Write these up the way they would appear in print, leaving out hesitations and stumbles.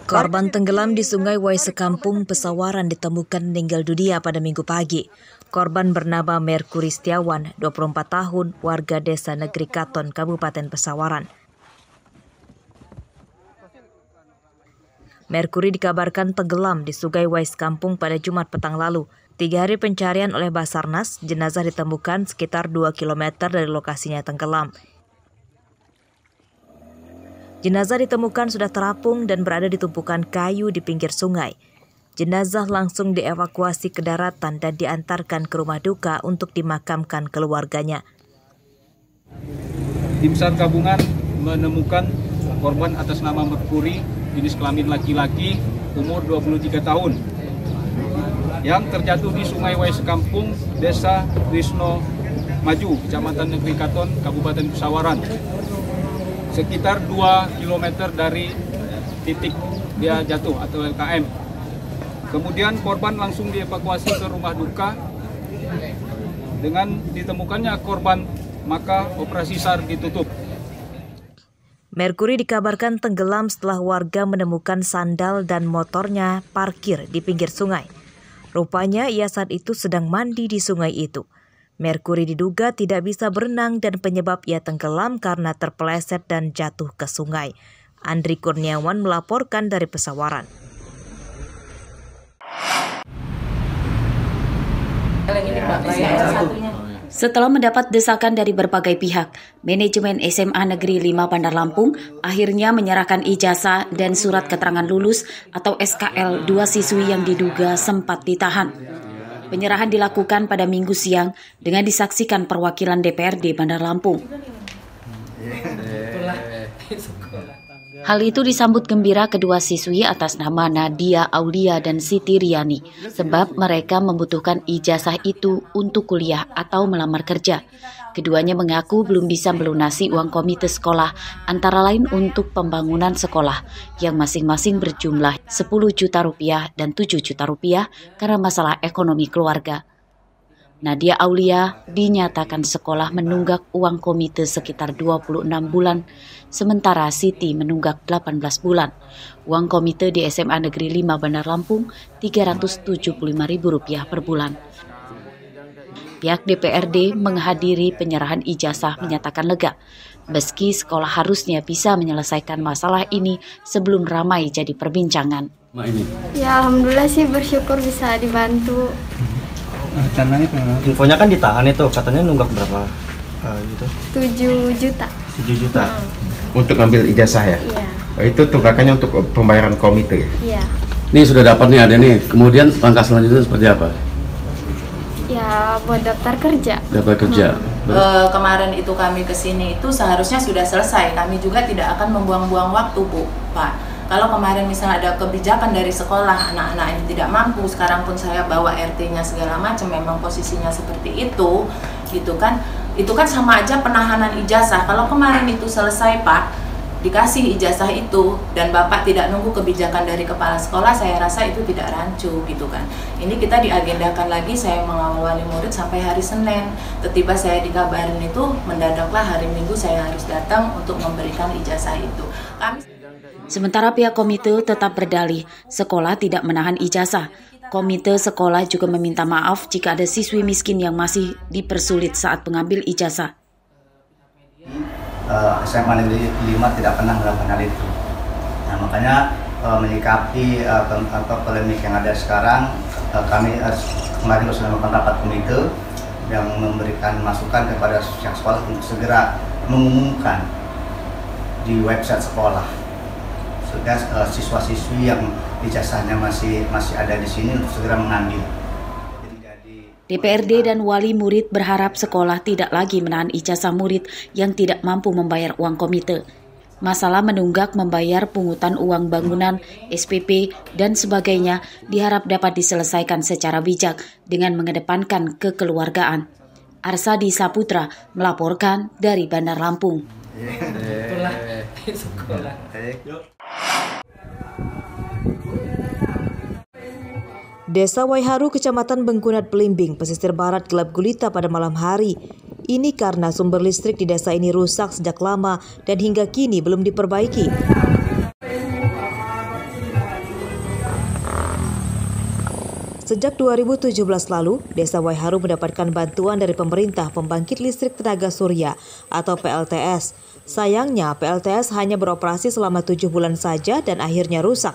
Korban tenggelam di Sungai Wai Sekampung, Pesawaran ditemukan meninggal dunia pada Minggu pagi. Korban bernama Merkuri Setiawan, 24 tahun, warga Desa Negeri Katon, Kabupaten Pesawaran. Merkuri dikabarkan tenggelam di Sungai Wai Sekampung pada Jumat petang lalu. 3 hari pencarian oleh Basarnas, jenazah ditemukan sekitar 2 km dari lokasinya tenggelam. Jenazah ditemukan sudah terapung dan berada di tumpukan kayu di pinggir sungai. Jenazah langsung dievakuasi ke daratan dan diantarkan ke rumah duka untuk dimakamkan keluarganya. Tim SAR gabungan menemukan korban atas nama Merkuri, jenis kelamin laki-laki, umur 23 tahun, yang terjatuh di Sungai Wai Sekampung, Desa Krisno Maju, Kecamatan Negeri Katon, Kabupaten Pesawaran. Sekitar 2 km dari titik dia jatuh atau LKM. Kemudian korban langsung dievakuasi ke rumah duka. Dengan ditemukannya korban, maka operasi SAR ditutup. Merkuri dikabarkan tenggelam setelah warga menemukan sandal dan motornya parkir di pinggir sungai. Rupanya ia saat itu sedang mandi di sungai itu. Merkuri diduga tidak bisa berenang dan penyebab ia tenggelam karena terpeleset dan jatuh ke sungai. Andri Kurniawan melaporkan dari Pesawaran. Setelah mendapat desakan dari berbagai pihak, manajemen SMA Negeri 5 Bandar Lampung akhirnya menyerahkan ijazah dan surat keterangan lulus atau SKL 2 siswi yang diduga sempat ditahan. Penyerahan dilakukan pada Minggu siang dengan disaksikan perwakilan DPRD Bandar Lampung. Hal itu disambut gembira kedua siswi atas nama Nadia Aulia dan Siti Riani, sebab mereka membutuhkan ijazah itu untuk kuliah atau melamar kerja. Keduanya mengaku belum bisa melunasi uang komite sekolah, antara lain untuk pembangunan sekolah, yang masing-masing berjumlah 10 juta rupiah dan 7 juta rupiah karena masalah ekonomi keluarga. Nadia Aulia dinyatakan sekolah menunggak uang komite sekitar 26 bulan, sementara Siti menunggak 18 bulan. Uang komite di SMA Negeri 5 Bandar Lampung Rp375.000 per bulan. Pihak DPRD menghadiri penyerahan ijazah menyatakan lega, meski sekolah harusnya bisa menyelesaikan masalah ini sebelum ramai jadi perbincangan. Ya alhamdulillah sih, bersyukur bisa dibantu. Infonya kan ditahan itu, katanya nunggak berapa gitu? 7 juta. 7 juta. Untuk ngambil ijazah ya? Iya. Oh, itu tunggakannya untuk pembayaran komite ya? Iya. Ini sudah dapat nih, ada nih. Kemudian langkah selanjutnya seperti apa? Ya buat daftar kerja. Daftar kerja. Kemarin itu kami kesini itu seharusnya sudah selesai. Kami juga tidak akan membuang-buang waktu, Bu, Pak. Kalau kemarin misalnya ada kebijakan dari sekolah, anak-anak ini tidak mampu, sekarang pun saya bawa RT-nya segala macam, memang posisinya seperti itu, gitu kan. Itu kan sama aja penahanan ijazah. Kalau kemarin itu selesai, Pak, dikasih ijazah itu, dan Bapak tidak nunggu kebijakan dari kepala sekolah, saya rasa itu tidak rancu, gitu kan. Ini kita diagendakan lagi, saya mengawal wali murid sampai hari Senin. Tiba-tiba saya dikabarin itu, mendadaklah hari Minggu saya harus datang untuk memberikan ijazah itu. Sementara pihak komite tetap berdalih, sekolah tidak menahan ijazah. Komite sekolah juga meminta maaf jika ada siswi miskin yang masih dipersulit saat mengambil ijazah. SMA Negeri 5 tidak pernah melakukan hal itu. Nah, makanya menyikapi polemik yang ada sekarang, kami kemarin sudah melakukan rapat komite yang memberikan masukan kepada pihak sekolah untuk segera mengumumkan di website sekolah, sehingga siswa-siswi yang ijazahnya masih ada di sini untuk segera mengambil. DPRD dan wali murid berharap sekolah tidak lagi menahan ijazah murid yang tidak mampu membayar uang komite. Masalah menunggak membayar pungutan uang bangunan, SPP, dan sebagainya diharap dapat diselesaikan secara bijak dengan mengedepankan kekeluargaan. Arsadi Saputra melaporkan dari Bandar Lampung. Desa Waiharu, Kecamatan Bengkunat Belimbing, pesisir barat gelap gulita pada malam hari. Ini karena sumber listrik di desa ini rusak sejak lama dan hingga kini belum diperbaiki. Sejak 2017 lalu, Desa Waiharu mendapatkan bantuan dari pemerintah pembangkit listrik tenaga surya atau PLTS. Sayangnya, PLTS hanya beroperasi selama 7 bulan saja dan akhirnya rusak.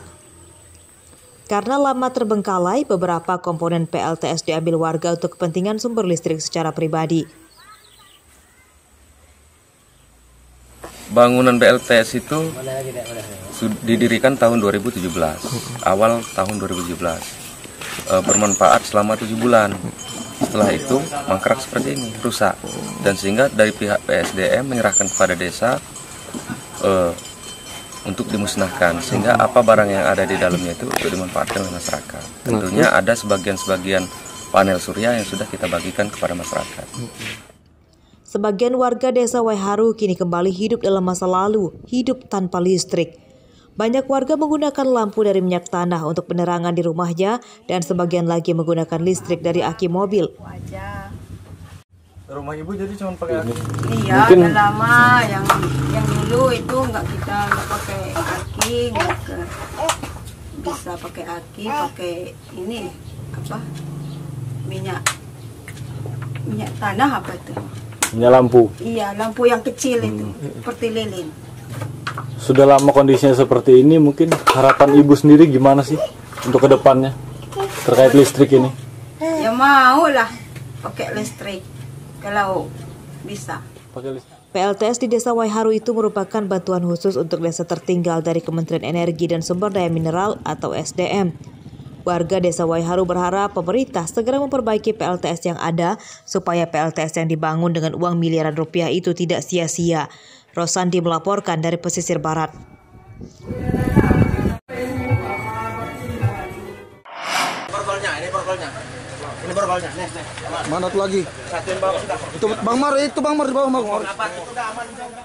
Karena lama terbengkalai, beberapa komponen PLTS diambil warga untuk kepentingan sumber listrik secara pribadi. Bangunan PLTS itu didirikan tahun 2017, awal tahun 2017. Bermanfaat selama 7 bulan. Setelah itu mangkrak seperti ini, rusak, dan sehingga dari pihak PSDM menyerahkan kepada desa untuk dimusnahkan, sehingga apa barang yang ada di dalamnya itu untuk dimanfaatkan oleh masyarakat. Tentunya ada sebagian panel surya yang sudah kita bagikan kepada masyarakat. Sebagian warga Desa Waiharu kini kembali hidup dalam masa lalu, hidup tanpa listrik. Banyak warga menggunakan lampu dari minyak tanah untuk penerangan di rumahnya dan sebagian lagi menggunakan listrik dari aki mobil. Rumah ibu jadi cuma pakai aki? Iya, udah lama. Yang dulu itu nggak pakai aki, bisa pakai aki, pakai ini apa? Minyak tanah apa itu? Minyak lampu. Iya, lampu yang kecil itu, seperti lilin. Sudah lama kondisinya seperti ini, mungkin harapan ibu sendiri gimana sih untuk kedepannya terkait listrik ini? Ya mau lah pakai listrik kalau bisa. PLTS di Desa Waiharu itu merupakan bantuan khusus untuk desa tertinggal dari Kementerian Energi dan Sumber Daya Mineral atau SDM. Warga Desa Waiharu berharap pemerintah segera memperbaiki PLTS yang ada supaya PLTS yang dibangun dengan uang miliaran rupiah itu tidak sia-sia. Rosandi melaporkan dari pesisir barat. Ini borgolnya. Mana lagi? Itu Bang Mar di bawah Bang Mar.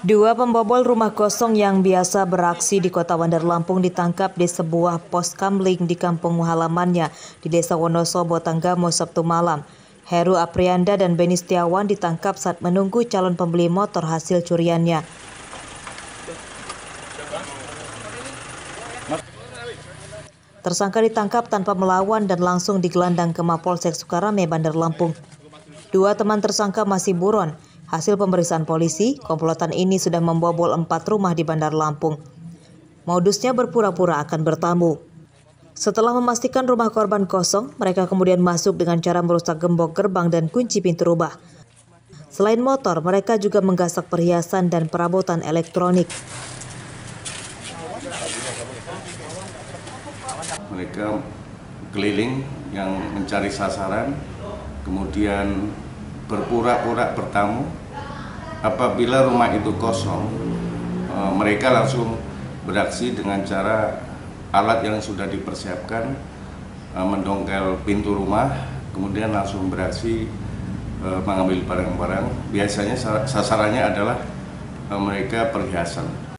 Dua pembobol rumah kosong yang biasa beraksi di Kota Bandar Lampung ditangkap di sebuah pos kamling di kampung halamannya di Desa Wonosobo, Tanggamo, Sabtu malam. Heru Aprianda dan Beni Setiawan ditangkap saat menunggu calon pembeli motor hasil curiannya. Tersangka ditangkap tanpa melawan dan langsung digelandang ke Mapolsek Sukarame, Bandar Lampung. Dua teman tersangka masih buron. Hasil pemeriksaan polisi, komplotan ini sudah membobol 4 rumah di Bandar Lampung. Modusnya berpura-pura akan bertamu. Setelah memastikan rumah korban kosong, mereka kemudian masuk dengan cara merusak gembok gerbang dan kunci pintu rumah. Selain motor, mereka juga menggasak perhiasan dan perabotan elektronik. Mereka keliling yang mencari sasaran, kemudian berpura-pura bertamu. Apabila rumah itu kosong, mereka langsung beraksi dengan cara alat yang sudah dipersiapkan, mendongkel pintu rumah, kemudian langsung beraksi mengambil barang-barang. Biasanya sasarannya adalah mereka perhiasan.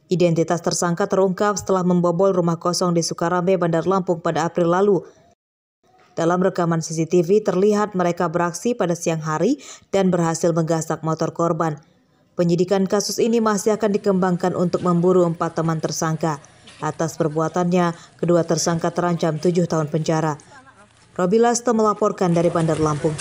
Identitas tersangka terungkap setelah membobol rumah kosong di Sukarame, Bandar Lampung pada April lalu. Dalam rekaman CCTV terlihat mereka beraksi pada siang hari dan berhasil menggasak motor korban. Penyidikan kasus ini masih akan dikembangkan untuk memburu 4 teman tersangka. Atas perbuatannya, kedua tersangka terancam 7 tahun penjara. Robi Lasto melaporkan dari Bandar Lampung.